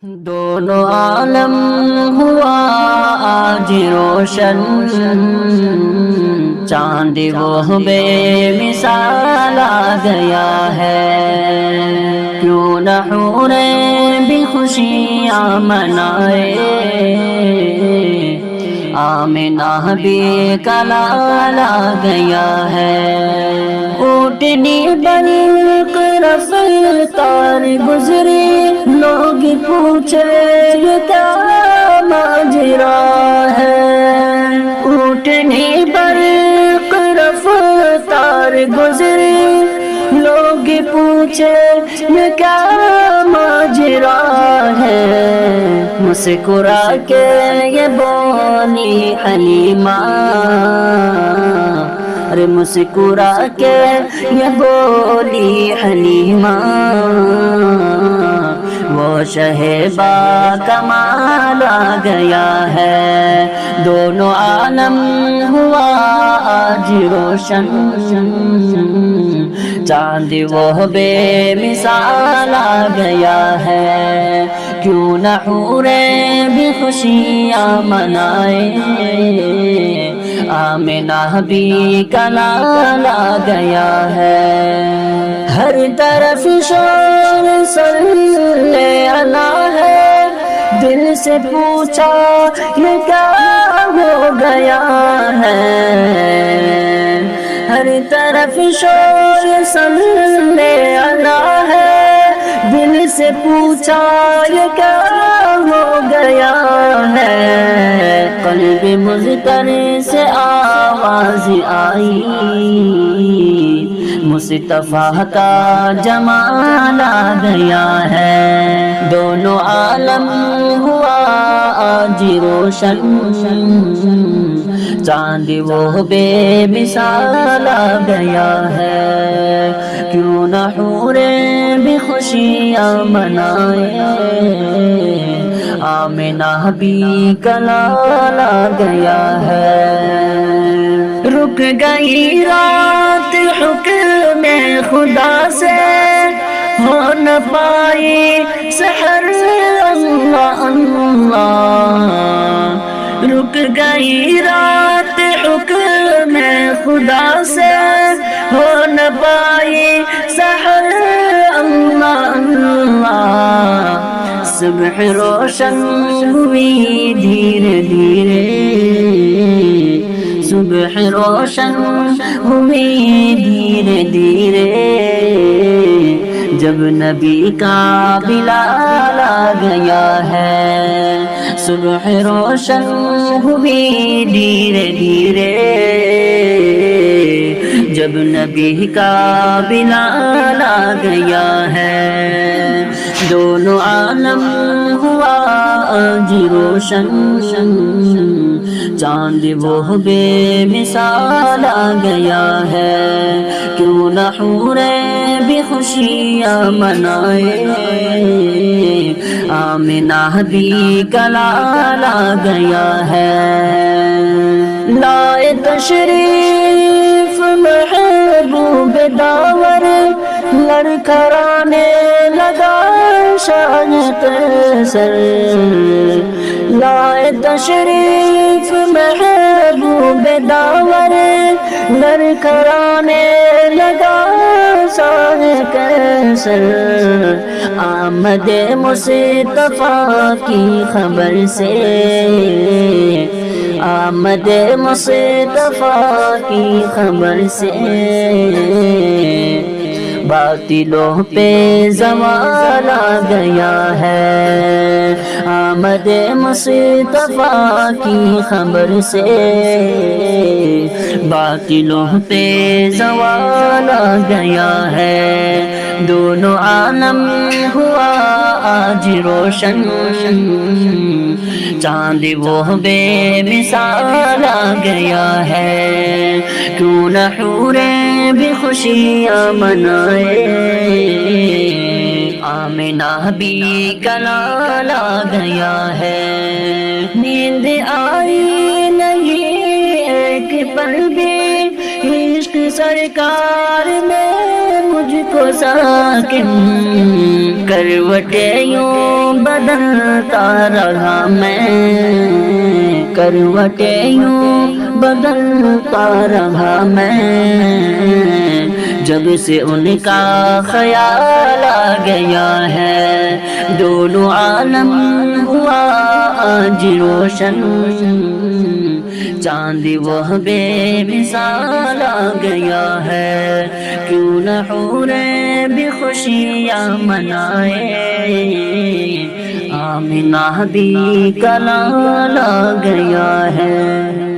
دونوں عالم ہوا آج روشن، چاند وہ بے مثال آ گیا ہے، کیوں نہ حوریں بھی خوشیاں منائے، آمنہ بھی کلال آ گیا ہے، اونٹنی برق رفتار گزری، لوگ پوچھے یہ کیا ماجرا ہے، اونٹنی برق رفتار گزری، لوگ پوچھے یہ کیا ماجرا ہے، مسکرا کے یہ بولی حلیمہ، ارے مسکرا کے یہ بولی حلیمہ، وہ شہ با کمال آ گیا ہے، دونوں عالم ہوا آج روشن، چاند وہ بے مثال آ گیا ہے، کیوں نہ حوریں بھی خوشیاں منائے، آمنہ بھی کلال آ گیا ہے، ہر طرف شور صلی اللہ ہے، دل سے پوچھا یہ کیا ہو گیا ہے، ہر طرف شور صلی اللہ ہے، دل سے پوچھا یہ کیا ہو گیا ہے، قلب مضطر سے آواز آئی، مصطفیٰ کا جمال آ گیا ہے، دونوں عالم ہوا آج روشن، چاند وہ بے مثال آ گیا ہے، کیوں نہ حوریں بھی خوشیاں منائے، آمنہ بھی کلال آ گیا ہے، رک گئی رات حکم خدا سے، ہو نہ پائی سحر اللہ اللہ، رک گئی رات حکم خدا سے، ہو نہ پائی سحر اللہ اللہ، صبح روشن ہوئی دھیرے دھیرے، صبح روشن ہوئی دھیرے دھیرے، جب نبی کا بلال آ گیا ہے، صبح روشن ہوئی دھیرے دھیرے، جب نبی کا بلال آ گیا ہے، دونوں عالم ہوا آج روشن، چاند وہ بے مثال آ گیا ہے، کیوں نہ حوریں بھی خوشیاں منائے، آمنہ بھی کلال آ گیا ہے، لائے تشریف محبوب داور، لڑکھڑانے لگا شاہ قیصر، لائے تشریف محبوب داور، لڑکھڑانے لگا شاہ قیصر، آمد مصطفیٰ کی خبر سے، آمد مصطفیٰ کی خبر سے، باطلوں پہ زوال آ گیا ہے، آمد مصطفیٰ کی خبر سے، باطلوں پہ زوال آ گیا ہے، دونوں عالم ہوا آج روشن، چاند وہ بے مثال آ گیا ہے، کیوں نہ حوریں بھی خوشیاں منائے، آمنہ بھی کلال آ گیا ہے، نیند آئی نہیں ایک پل بھی عشق سرکار میں مجھ کو ساکن کروٹیں یوں بدلتا رہا میں، کروٹیں یوں بدلتا رہا میں، جب سے ان کا خیال آ گیا ہے دونوں عالم ہوا آج روشن، چاند وہ بے مثال آ گیا ہے، کیوں نہ حوریں بھی خوشیاں منائے، آمنہ بھی کا لال آ گیا ہے۔